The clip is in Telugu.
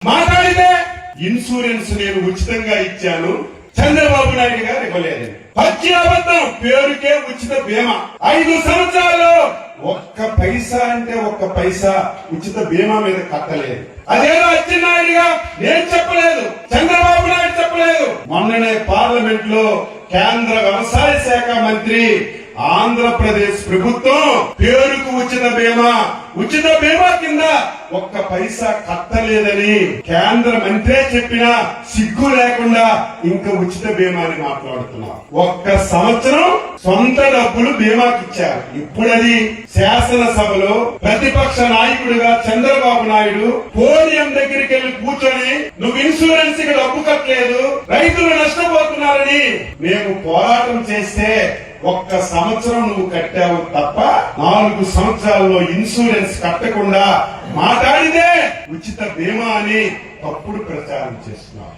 మాట్లాడితే ఇన్సూరెన్స్ నేను ఉచితంగా ఇచ్చాను, చంద్రబాబు నాయుడు గారు ఇవ్వలేదు. పచ్చి అబద్ధం. పేరుకే ఉచిత బీమా. 5 సంవత్సరాల్లో ఒక్క పైసా అంటే ఒక్క పైసా ఉచిత బీమా మీద కట్టలేదు. అదేదో అచ్చెన్నాయుడుగా నేను చెప్పలేదు, చంద్రబాబు నాయుడు చెప్పలేదు. మొన్ననే పార్లమెంట్ లో కేంద్ర వ్యవసాయ శాఖ మంత్రి ఆంధ్రప్రదేశ్ ప్రభుత్వం పేరుకు ఉచిత బీమా కింద ఒక్క పైసా కట్టలేదని కేంద్ర మంత్రే చెప్పినా సిగ్గు లేకుండా ఇంకా ఉచిత బీమాని మాట్లాడుతున్నారు. ఒక్క సంవత్సరం సొంత డబ్బులు బీమాకిచ్చారు. ఇప్పుడది శాసనసభలో ప్రతిపక్ష నాయకుడిగా చంద్రబాబు నాయుడు పోడియం దగ్గరికి వెళ్లి కూర్చొని నువ్వు ఇన్సూరెన్స్ కి డబ్బు కట్టలేదు, రైతులు నష్టపోతున్నారని మేము పోరాటం చేస్తే ఒక్క సంవత్సరం నువ్వు కట్టావు తప్ప 4 సంవత్సరాల్లో ఇన్సూరెన్స్ కట్టకుండా మాట్లాడితే ఉచిత బీమా అని తప్పుడు ప్రచారం చేస్తున్నావు.